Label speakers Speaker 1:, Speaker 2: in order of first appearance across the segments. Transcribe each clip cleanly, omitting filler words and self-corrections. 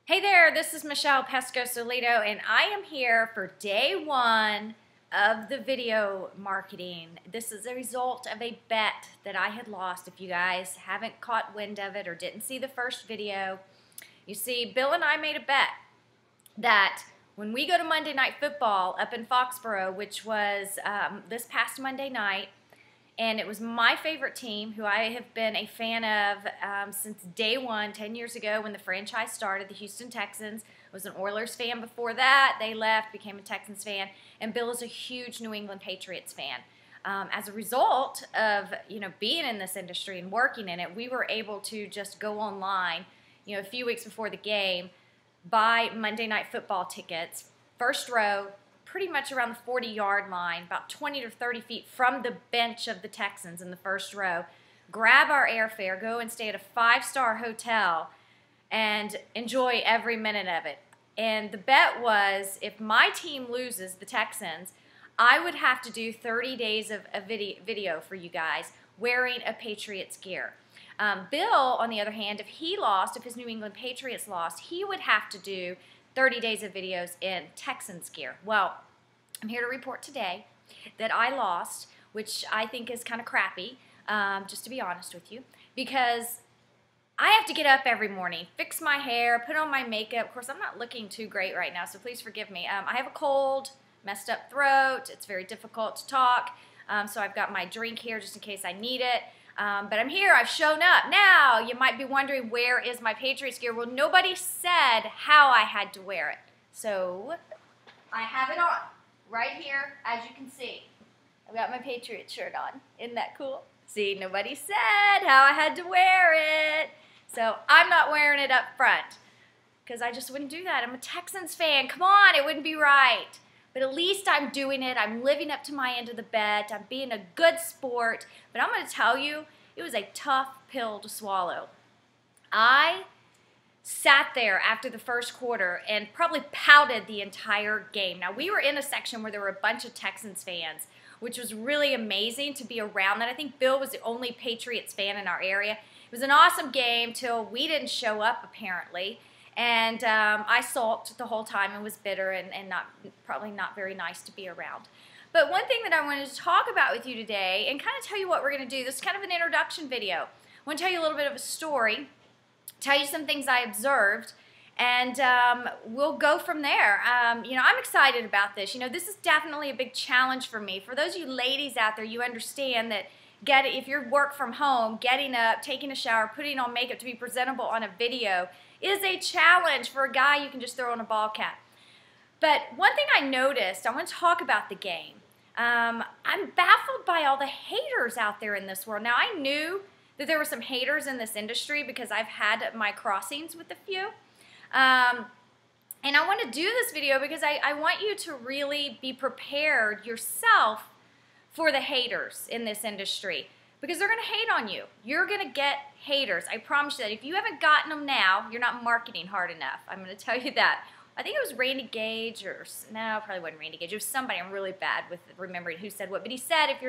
Speaker 1: Hey there, this is Michelle Pescosolido, and I am here for day one of the video marketing. This is a result of a bet that I had lost. If you guys haven't caught wind of it or didn't see the first video, you see, Bill and I made a bet that when we go to Monday Night Football up in Foxborough, which was this past Monday night, and it was my favorite team, who I have been a fan of since day one, 10 years ago when the franchise started, the Houston Texans. I was an Oilers fan before that. They left, became a Texans fan, and Bill is a huge New England Patriots fan. As a result of being in this industry and working in it, we were able to just go online, a few weeks before the game, buy Monday Night Football tickets, first row, pretty much around the 40-yard line, about 20 to 30 feet from the bench of the Texans in the first row, grab our airfare, go and stay at a 5-star hotel, and enjoy every minute of it. And the bet was, if my team loses, the Texans, I would have to do 30 days of video for you guys wearing a Patriots gear. Bill, on the other hand, if his New England Patriots lost, he would have to do 30 days of videos in Texans gear. Well, I'm here to report today that I lost, which I think is kind of crappy, just to be honest with you, because I have to get up every morning, fix my hair, put on my makeup. Of course, I'm not looking too great right now, so please forgive me. I have a cold, messed up throat. It's very difficult to talk, so I've got my drink here just in case I need it. But I'm here. I've shown up. Now, you might be wondering, where is my Patriots gear? Well, nobody said how I had to wear it. So, I have it on right here, as you can see. I've got my Patriots shirt on. Isn't that cool? See, nobody said how I had to wear it. So, I'm not wearing it up front because I just wouldn't do that. I'm a Texans fan. Come on, it wouldn't be right. But at least I'm doing it. I'm living up to my end of the bet. I'm being a good sport. But I'm going to tell you, it was a tough pill to swallow. I sat there after the first quarter and probably pouted the entire game. Now, we were in a section where there were a bunch of Texans fans, which was really amazing to be around that. I think Bill was the only Patriots fan in our area. It was an awesome game till we didn't show up, apparently. And I sulked the whole time and was bitter and probably not very nice to be around. But one thing that I wanted to talk about with you today and kind of tell you what we're going to do, this is kind of an introduction video. I want to tell you a little bit of a story, tell you some things I observed, and we'll go from there. I'm excited about this. This is definitely a big challenge for me. For those of you ladies out there, you understand that if you work from home, getting up, taking a shower, putting on makeup to be presentable on a video is a challenge. For a guy, you can just throw on a ball cap. But one thing I noticed, I want to talk about the game. I'm baffled by all the haters out there in this world. Now, I knew that there were some haters in this industry because I've had my crossings with a few. And I want to do this video because I want you to really be prepared yourself for the haters in this industry, because they're going to hate on you. You're going to get haters. I promise you that. If you haven't gotten them now, you're not marketing hard enough. I'm going to tell you that. I think it was Randy Gage, or no, it probably wasn't Randy Gage. It was somebody. I'm really bad with remembering who said what. But he said, if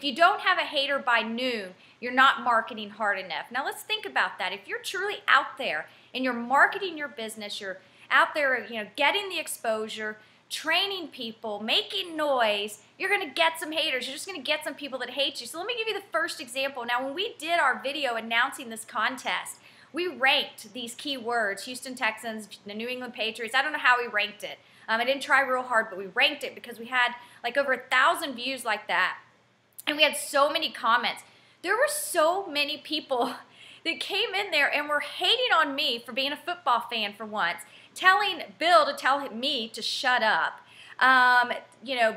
Speaker 1: you don't have a hater by noon, you're not marketing hard enough. Now let's think about that. If you're truly out there and you're marketing your business, you're out there, getting the exposure, training people, making noise, you're going to get some haters. You're just going to get some people that hate you. So let me give you the first example. Now, when we did our video announcing this contest, we ranked these keywords, Houston Texans, the New England Patriots. I don't know how we ranked it. I didn't try real hard, but we ranked it because we had like over 1,000 views like that. And we had so many comments. There were so many people that came in there and were hating on me for being a football fan for once, telling Bill to tell me to shut up,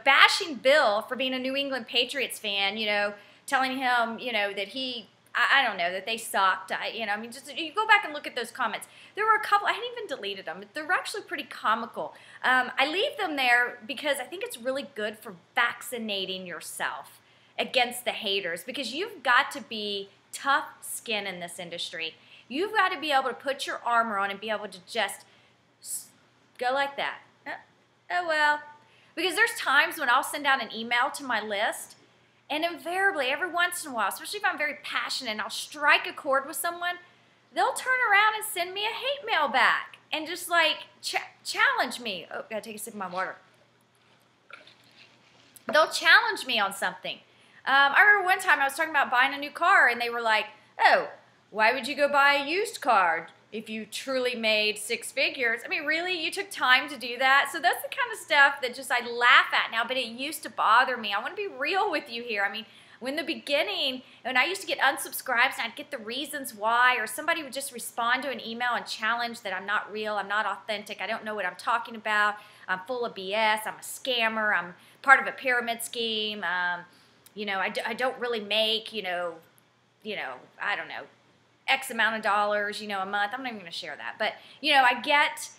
Speaker 1: bashing Bill for being a New England Patriots fan, telling him, that I don't know, that they sucked. Just you go back and look at those comments. There were a couple, I hadn't even deleted them, but they're actually pretty comical. I leave them there because I think it's really good for vaccinating yourself against the haters, because you've got to be tough skin in this industry. You've got to be able to put your armor on and be able to just go like that. Oh well. Because there's times when I'll send out an email to my list, and invariably, every once in a while, especially if I'm very passionate and I'll strike a chord with someone, they'll turn around and send me a hate mail back. and just like challenge me. Oh, gotta take a sip of my water. They'll challenge me on something. I remember one time I was talking about buying a new car, and they were like, oh, why would you go buy a used car if you truly made 6 figures? I mean, really? You took time to do that? So that's the kind of stuff that just I laugh at now, but it used to bother me. I want to be real with you here. I mean, in the beginning, when I used to get unsubscribes and I'd get the reasons why, or somebody would just respond to an email and challenge that I'm not real, I'm not authentic, I don't know what I'm talking about, I'm full of BS, I'm a scammer, I'm part of a pyramid scheme, you know, I don't really make, you know, I don't know, X amount of dollars, you know, a month. I'm not even going to share that. But, you know, I get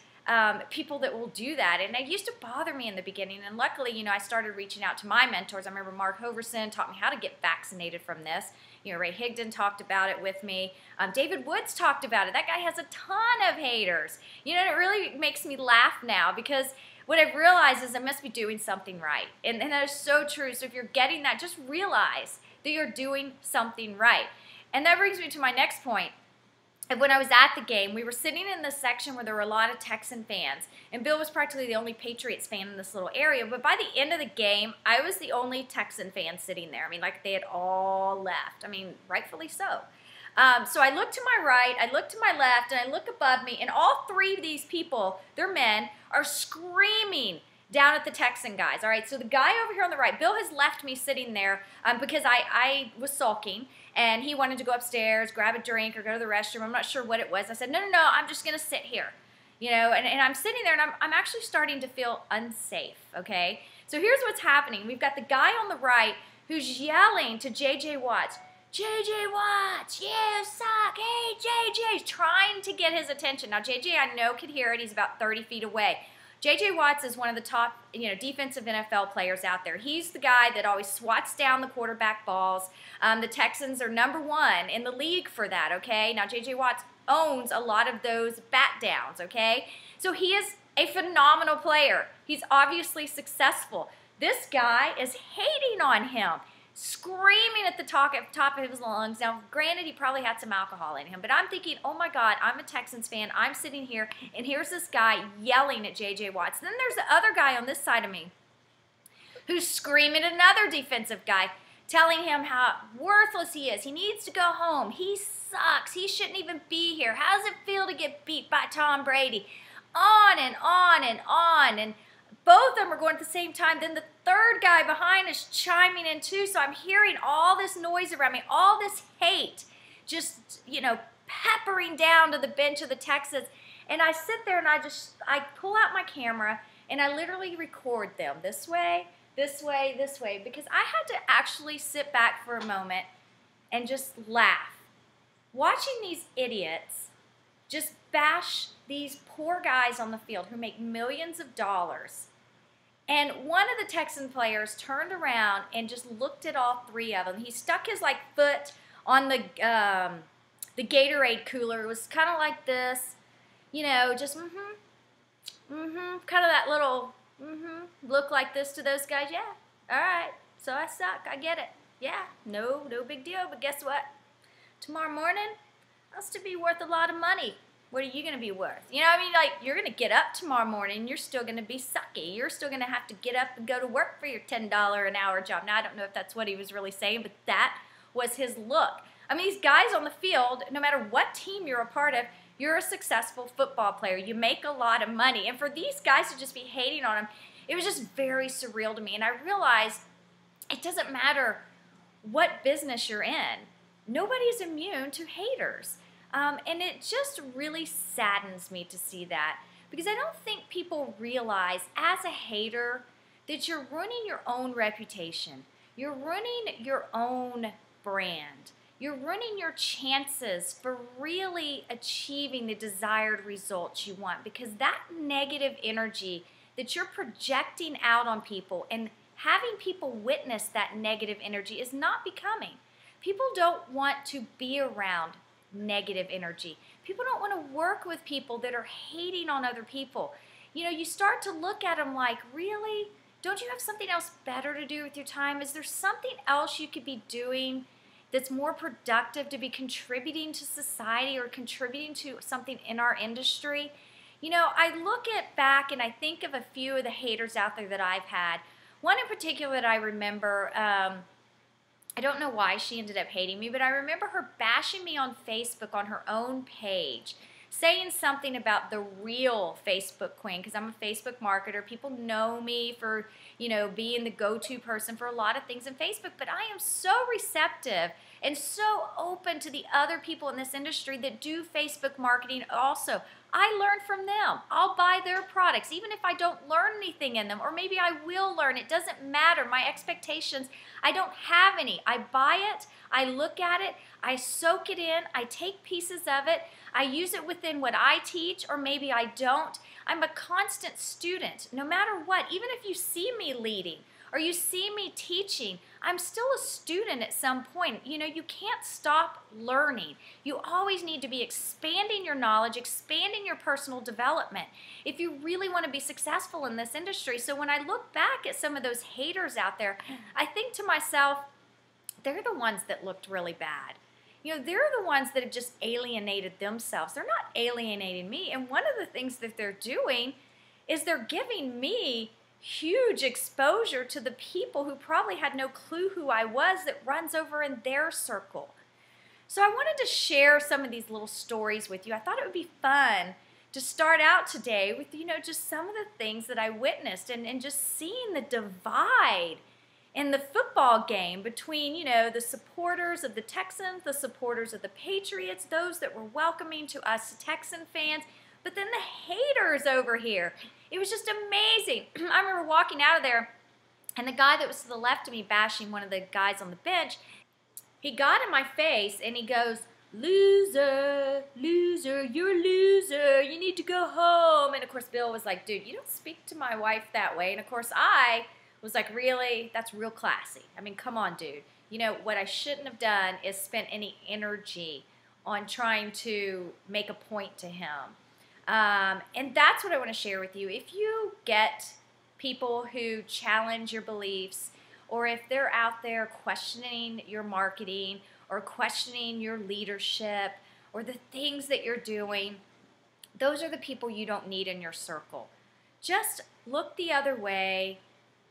Speaker 1: people that will do that. And it used to bother me in the beginning. And luckily, you know, I started reaching out to my mentors. I remember Mark Hoverson taught me how to get vaccinated from this. You know, Ray Higdon talked about it with me. David Woods talked about it. That guy has a ton of haters. You know, it really makes me laugh now because what I've realized is I must be doing something right. And that is so true. So if you're getting that, just realize that you're doing something right. And that brings me to my next point. When I was at the game, we were sitting in this section where there were a lot of Texan fans. And Bill was practically the only Patriots fan in this little area. But by the end of the game, I was the only Texan fan sitting there. I mean, like they had all left. I mean, rightfully so. So I look to my right, I look to my left, and I look above me, and all 3 of these people, they're men, are screaming down at the Texan guys. All right, so the guy over here on the right, Bill has left me sitting there because I was sulking, and he wanted to go upstairs, grab a drink, or go to the restroom. I'm not sure what it was. I said, no, I'm just going to sit here. You know, and I'm sitting there, and I'm actually starting to feel unsafe, okay? So here's what's happening. We've got the guy on the right who's yelling to J.J. Watts, J.J. Watts, you suck, hey, J.J. He's trying to get his attention. Now, J.J. I know could hear it. He's about 30 feet away. J.J. Watts is one of the top, you know, defensive NFL players out there. He's the guy that always swats down the quarterback balls. The Texans are #1 in the league for that, okay? Now, J.J. Watts owns a lot of those bat downs, okay? So he is a phenomenal player. He's obviously successful. This guy is hating on him, screaming at the top of his lungs. Now, granted, he probably had some alcohol in him, but I'm thinking, oh my God, I'm a Texans fan. I'm sitting here, and here's this guy yelling at J.J. Watts. Then there's the other guy on this side of me who's screaming at another defensive guy, telling him how worthless he is. He needs to go home. He sucks. He shouldn't even be here. How does it feel to get beat by Tom Brady? On and on and on. And both of them are going at the same time. Then the third guy behind is chiming in too. So I'm hearing all this noise around me, all this hate, just, you know, peppering down to the bench of the Texans. And I sit there and I pull out my camera and I literally record them this way, this way, this way, because I had to actually sit back for a moment and just laugh. Watching these idiots just bash these poor guys on the field who make millions of dollars. And one of the Texan players turned around and just looked at all 3 of them. He stuck his like foot on the Gatorade cooler. It was kind of like this, you know, just kind of that little look like this to those guys. Yeah, all right, so I suck. I get it. Yeah, no big deal. But guess what? Tomorrow morning, I'll still be worth a lot of money. What are you going to be worth? You know what I mean? Like, you're going to get up tomorrow morning and you're still going to be sucky. You're still going to have to get up and go to work for your $10 an hour job. Now, I don't know if that's what he was really saying, but that was his look. I mean, these guys on the field, no matter what team you're a part of, you're a successful football player. You make a lot of money. And for these guys to just be hating on him, it was just very surreal to me. And I realized it doesn't matter what business you're in. Nobody's immune to haters. And it just really saddens me to see that because I don't think people realize as a hater that you're ruining your own reputation. You're ruining your own brand. You're ruining your chances for really achieving the desired results you want because that negative energy that you're projecting out on people and having people witness that negative energy is not becoming. People don't want to be around negative energy. People don't want to work with people that are hating on other people. You know, you start to look at them like, really? Don't you have something else better to do with your time? Is there something else you could be doing that's more productive to be contributing to society or contributing to something in our industry? You know, I look back and I think of a few of the haters out there that I've had. One in particular that I remember, I don't know why she ended up hating me, but I remember her bashing me on Facebook on her own page, saying something about the real Facebook queen, because I'm a Facebook marketer. People know me for, you know, being the go-to person for a lot of things in Facebook, but I am so receptive and so open to the other people in this industry that do Facebook marketing also. I learn from them. I'll buy their products, even if I don't learn anything in them, or maybe I will learn. It doesn't matter. My expectations, I don't have any. I buy it, I look at it, I soak it in, I take pieces of it, I use it within what I teach, or maybe I don't. I'm a constant student, no matter what. Even if you see me leading or you see me teaching, I'm still a student at some point. You know, you can't stop learning. You always need to be expanding your knowledge, expanding your personal development if you really want to be successful in this industry. So when I look back at some of those haters out there, I think to myself, they're the ones that looked really bad. You know, they're the ones that have just alienated themselves. They're not alienating me. And one of the things that they're doing is they're giving me huge exposure to the people who probably had no clue who I was that runs over in their circle. So I wanted to share some of these little stories with you. I thought it would be fun to start out today with, you know, just some of the things that I witnessed and just seeing the divide in the football game between, you know, the supporters of the Texans, the supporters of the Patriots, those that were welcoming to us Texan fans, but then the haters over here. It was just amazing. I remember walking out of there, and the guy that was to the left of me bashing one of the guys on the bench, he got in my face and he goes, "Loser, loser, you're a loser, you need to go home." And of course Bill was like, "Dude, you don't speak to my wife that way." And of course I was like, "Really? That's real classy. I mean, come on, dude. You know, what I shouldn't have done is spent any energy on trying to make a point to him." And that's what I want to share with you. If you get people who challenge your beliefs, or if they're out there questioning your marketing or questioning your leadership or the things that you're doing, those are the people you don't need in your circle. Just look the other way.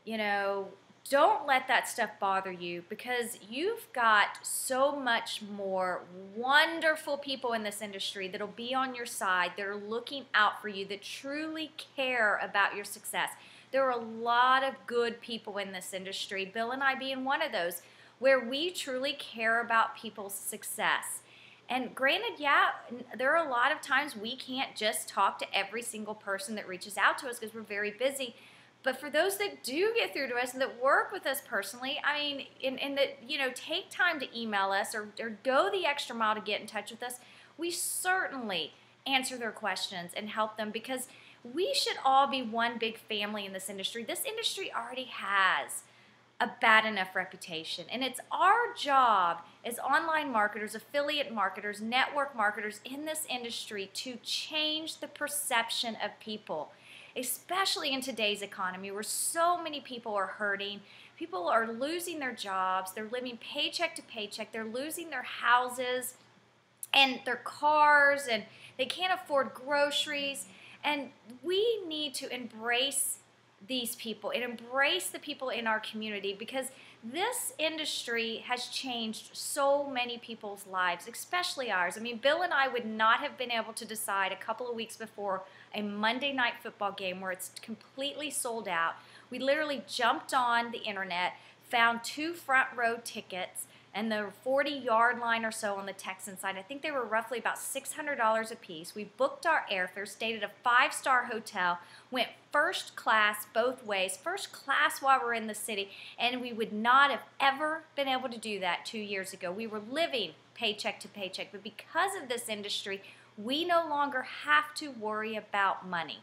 Speaker 1: You know, don't let that stuff bother you, because you've got so much more wonderful people in this industry that'll be on your side, that are looking out for you, that truly care about your success. There are a lot of good people in this industry, Bill and I being one of those, where we truly care about people's success. And granted, yeah, there are a lot of times we can't just talk to every single person that reaches out to us because we're very busy. But for those that do get through to us and that work with us personally, I mean, and that, you know, take time to email us or go the extra mile to get in touch with us, we certainly answer their questions and help them, because we should all be one big family in this industry. This industry already has a bad enough reputation, and it's our job as online marketers, affiliate marketers, network marketers in this industry to change the perception of people, especially in today's economy where so many people are hurting. People are losing their jobs. They're living paycheck to paycheck. They're losing their houses and their cars, and they can't afford groceries. And we need to embrace these people and embrace the people in our community, because this industry has changed so many people's lives, especially ours. I mean, Bill and I would not have been able to decide a couple of weeks before a Monday night football game where it's completely sold out. We literally jumped on the internet, found 2 front row tickets, and the 40-yard line or so on the Texan side. I think they were roughly about $600 a piece. We booked our airfare, stayed at a 5-star hotel, went first class both ways, first class while we're in the city, and we would not have ever been able to do that 2 years ago. We were living paycheck to paycheck, but because of this industry, we no longer have to worry about money.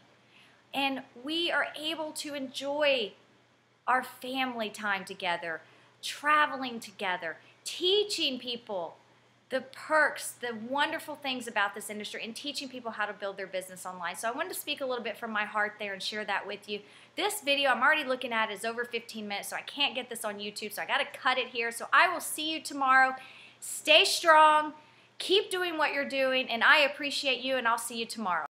Speaker 1: And we are able to enjoy our family time together, traveling together, teaching people the perks, the wonderful things about this industry, and teaching people how to build their business online. So I wanted to speak a little bit from my heart there and share that with you. This video I'm already looking at is over 15 minutes, so I can't get this on YouTube, so I got to cut it here. So I will see you tomorrow. Stay strong, keep doing what you're doing, and I appreciate you, and I'll see you tomorrow.